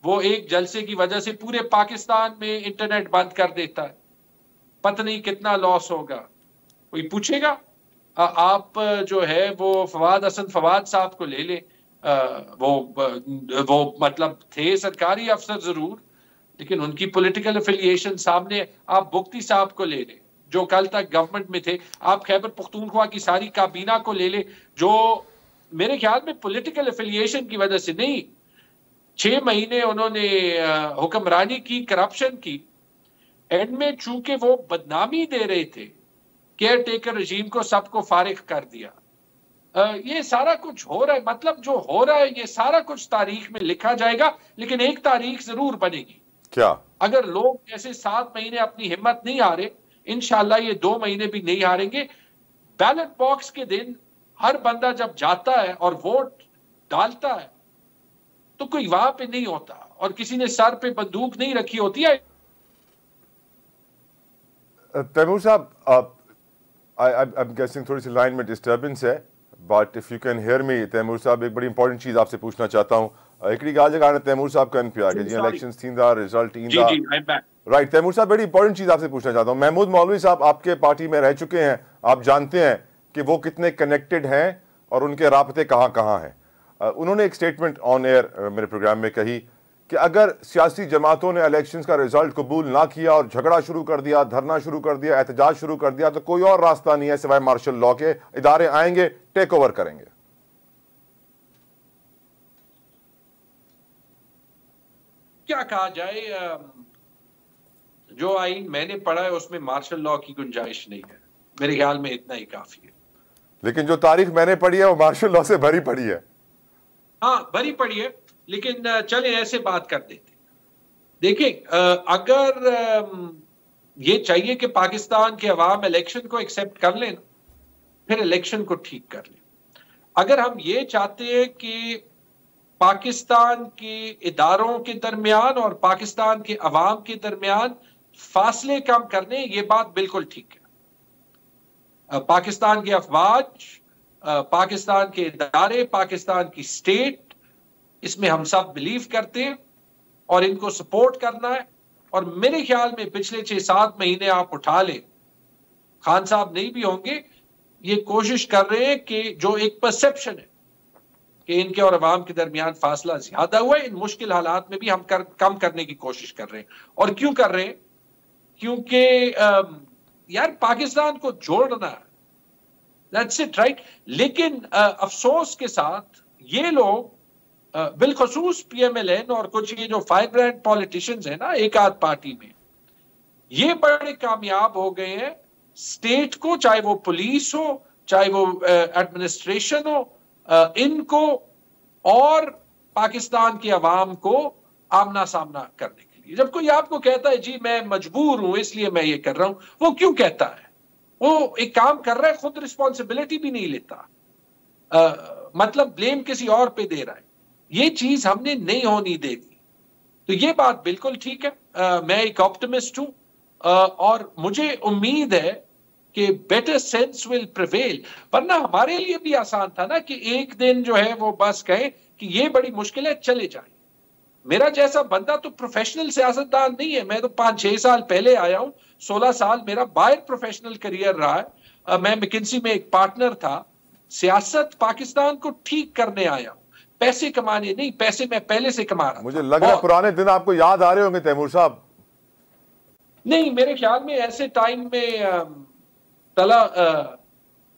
वो एक जलसे की वजह से पूरे पाकिस्तान में इंटरनेट बंद कर देता है, पता नहीं कितना लॉस होगा, कोई पूछेगा। आप जो है वो फवाद हसन फवाद साहब को ले ले, वो मतलब थे सरकारी अफसर जरूर, लेकिन उनकी पॉलिटिकल एफिलिएशन सामने। आप बुख्ती साहब को ले ले जो कल तक गवर्नमेंट में थे। आप खैबर पख्तूनख्वा की सारी काबीना को ले ले जो मेरे ख्याल में पॉलिटिकल एफिलिएशन की वजह से नहीं, 6 महीने उन्होंने हुक्मरानी की, करप्शन की, एंड में चूंकि वो बदनामी दे रहे थे, केयर टेकर रजीम को सबको फारिग कर दिया। ये सारा कुछ हो रहा है, मतलब जो हो रहा है ये सारा कुछ तारीख में लिखा जाएगा, लेकिन एक तारीख जरूर बनेगी। क्या अगर लोग ऐसे 7 महीने अपनी हिम्मत नहीं हारे, इंशाल्लाह ये 2 महीने भी नहीं हारेंगे। बैलेट बॉक्स के दिन हर बंदा जब जाता है और वोट डालता है तो कोई वहां पे नहीं होता और किसी ने सर पे बंदूक नहीं रखी होती है। तैमूर साहब, I'm guessing थोड़ी सी लाइन में डिस्टर्बेंस है, but if you can hear me, Taimur साहब एक बड़ी इंपॉर्टेंट चीज आपसे पूछना चाहता हूँ। हिकिड़ी ॻाल्हि जे कारण तैमूर साहब कनि पिया कि जीअं इलेक्शंस थींदा, रिजल्ट ईंदा। राइट तैमूर साहब, बड़ी इंपॉर्टेंट चीज आपसे पूछना चाहता हूँ। महमूद मौलवी साहब आपके पार्टी में रह चुके हैं, आप जानते हैं कि वो कितने कनेक्टेड हैं और उनके राब्ते कहाँ कहाँ हैं। उन्होंने एक स्टेटमेंट ऑन एयर मेरे प्रोग्राम में कही कि अगर सियासी जमातों ने इलेक्शंस का रिजल्ट कबूल ना किया और झगड़ा शुरू कर दिया, धरना शुरू कर दिया, एहतजाज शुरू कर दिया, तो कोई और रास्ता नहीं है सिवाय मार्शल लॉ के, इदारे आएंगे, टेक ओवर करेंगे। क्या कहा जाए, जो आईन मैंने पढ़ा है उसमें मार्शल लॉ की गुंजाइश नहीं है, मेरे ख्याल में इतना ही काफी है। लेकिन जो तारीख मैंने पढ़ी है वो मार्शल लॉ से भरी पड़ी है। हाँ भरी पड़ी है, लेकिन चले ऐसे बात कर देते। देखिए, अगर ये चाहिए कि पाकिस्तान के अवाम इलेक्शन को एक्सेप्ट कर लें, फिर इलेक्शन को ठीक कर लें। अगर हम ये चाहते हैं कि पाकिस्तान के इदारों के दरमियान और पाकिस्तान के अवाम के दरमियान फासले कम करने, ये बात बिल्कुल ठीक है। पाकिस्तान के अफवाज, पाकिस्तान के इदारे, पाकिस्तान की स्टेट, इसमें हम सब बिलीव करते हैं और इनको सपोर्ट करना है। और मेरे ख्याल में पिछले 6-7 महीने आप उठा लें, खान साहब नहीं भी होंगे, ये कोशिश कर रहे हैं कि जो एक परसेप्शन है कि इनके और अवाम के दरमियान फासला ज्यादा हुआ है, इन मुश्किल हालात में भी हम कम करने की कोशिश कर रहे हैं। और क्यों कर रहे हैं? क्योंकि यार पाकिस्तान को जोड़ना है, दैट्स इट, राइट। लेकिन अफसोस के साथ ये लोग बिलखसूस PMLN और कुछ ये जो फायर ब्रांड पॉलिटिशियंस है ना एक आध पार्टी में, ये बड़े कामयाब हो गए हैं स्टेट को, चाहे वो पुलिस हो, चाहे वो एडमिनिस्ट्रेशन हो, इनको और पाकिस्तान के अवाम को आमना सामना करने के लिए। जब कोई आपको कहता है जी मैं मजबूर हूं इसलिए मैं ये कर रहा हूं, वो क्यों कहता है? वो एक काम कर रहा है, खुद रिस्पॉन्सिबिलिटी भी नहीं लेता, मतलब ब्लेम किसी और पे दे रहा है। ये चीज हमने नहीं होनी देनी। तो ये बात बिल्कुल ठीक है। मैं एक ऑप्टिमिस्ट हूं और मुझे उम्मीद है कि बेटर सेंस विल प्रिवेल। वरना हमारे लिए भी आसान था ना कि एक दिन जो है वो बस कहें कि ये बड़ी मुश्किल है, चले जाए। मेरा जैसा बंदा तो प्रोफेशनल सियासतदान नहीं है। मैं तो 5-6 साल पहले आया हूं, 16 साल मेरा बाहर प्रोफेशनल करियर रहा है। मैं मैकिन्सी में एक पार्टनर था। सियासत पाकिस्तान को ठीक करने आया हूं, पैसे कमाने नहीं। पैसे मैं पहले से कमा रहा। मुझे लग रहा है पुराने दिन आपको याद आ रहे होंगे तैमूर साहब। नहीं, मेरे ख्याल में ऐसे टाइम में तला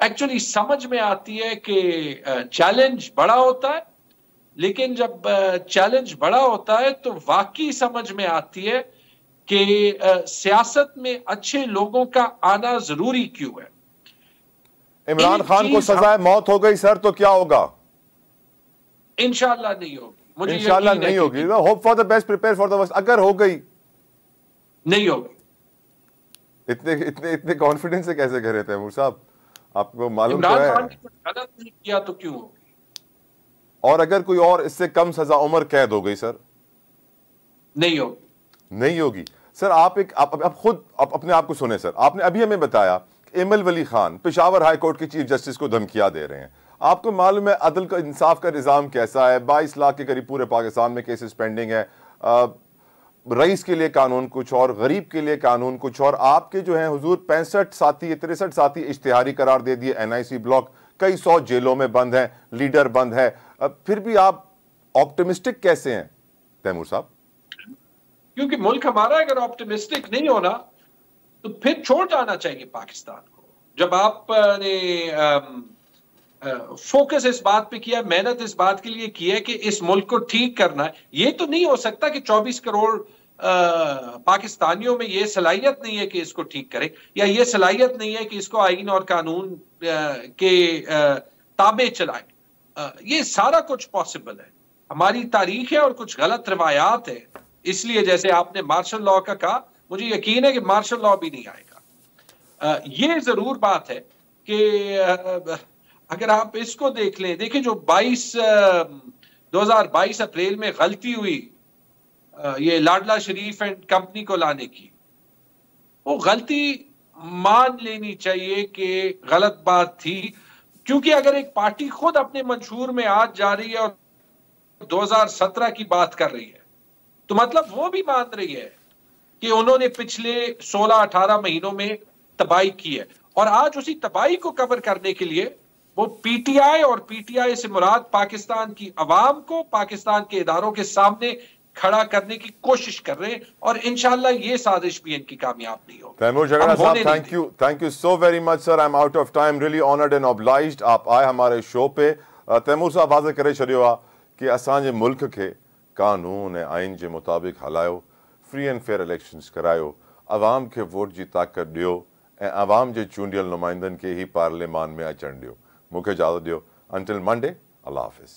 एक्चुअली समझ में आती है कि चैलेंज बड़ा होता है, लेकिन जब चैलेंज बड़ा होता है तो वाकई समझ में आती है कि सियासत में अच्छे लोगों का आना जरूरी क्यों है। इमरान खान को सजाए मौत हो गई सर, तो क्या होगा? इंशाल्लाह नहीं होगी। मुझे इंशाल्लाह नहीं होगी। Hope for the best, prepare for the worst. अगर हो गई नहीं होगी। इतने इतने इतने कॉन्फिडेंस से कैसे कह रहे थे तैमूर साहब? आपको मालूम तो इमरान है। खान ने कुछ गलत नहीं किया तो क्यों होगी? और अगर कोई और इससे कम सजा उम्र कैद हो गई सर? नहीं होगी। नहीं होगी सर। आप खुद अपने आप को सुने सर। आपने अभी हमें बताया एमएल वली खान पेशावर हाई कोर्ट के चीफ जस्टिस को धमकियां दे रहे हैं। आपको मालूम है अदल का इंसाफ का निज़ाम कैसा है? 22 लाख के करीब पूरे पाकिस्तान में केसेस पेंडिंग है। रईस के लिए कानून कुछ और, गरीब के लिए कानून कुछ और। आपके जो है हुजूर 65 साथी 63 साथी इश्तिहारी करार दे दिए। NIC ब्लॉक कई 100 जेलों में बंद हैं, लीडर बंद है। फिर भी आप ऑप्टिमिस्टिक कैसे हैं तैमूर साहब? क्योंकि मुल्क हमारा अगर ऑप्टिमिस्टिक नहीं होना तो फिर छोड़ जाना चाहिए पाकिस्तान को। जब आपने फोकस इस बात पे किया, मेहनत इस बात के लिए की है कि इस मुल्क को ठीक करना है, ये तो नहीं हो सकता कि 24 करोड़ पाकिस्तानियों में ये सलाहियत नहीं है कि इसको ठीक करें, या ये सलाहियत नहीं है कि इसको आईन और कानून के ताबे चलाएं। ये सारा कुछ पॉसिबल है। हमारी तारीख है और कुछ गलत रवायात है। इसलिए जैसे आपने मार्शल लॉ का कहा, मुझे यकीन है कि मार्शल लॉ भी नहीं आएगा। ये जरूर बात है कि अगर आप इसको देख लें, देखिए जो 2022 अप्रैल में गलती हुई ये लाडला शरीफ एंड कंपनी को लाने की, वो गलती मान लेनी चाहिए कि गलत बात थी। क्योंकि अगर एक पार्टी खुद अपने मंशूर में आज जा रही है और 2017 की बात कर रही है, तो मतलब वो भी मान रही है कि उन्होंने पिछले 16-18 महीनों में तबाही की है। और आज उसी तबाही को कवर करने के लिए वो PTI और PTI से मुराद पाकिस्तान की अवाम को, पाकिस्तान के इदारों के सामने खड़ा करने की कोशिश कर रहे हैं। और इंशाल्लाह ये साजिश भी इनकी कामयाब नहीं होगी। तैमूर झगड़ा साहब, thank you so very much sir. I am out of time, really honoured and obliged आप आए हमारे शो पे। तैमूर साहब वाज़े करे छॾियो कि असांजे मुल्क के कानून ऐं आइन के मुताबिक हलायो, फ्री एंड फेयर इलेक्शंस करायो, अवाम के वोट की ताकत दियो ऐं अवाम के चूंडियल नुमाइंदनि के ही पार्लियामान में अचण दियो। मुझे इजाज़त दियो। अंटिल मंडे, अल्लाह हाफ़िज़।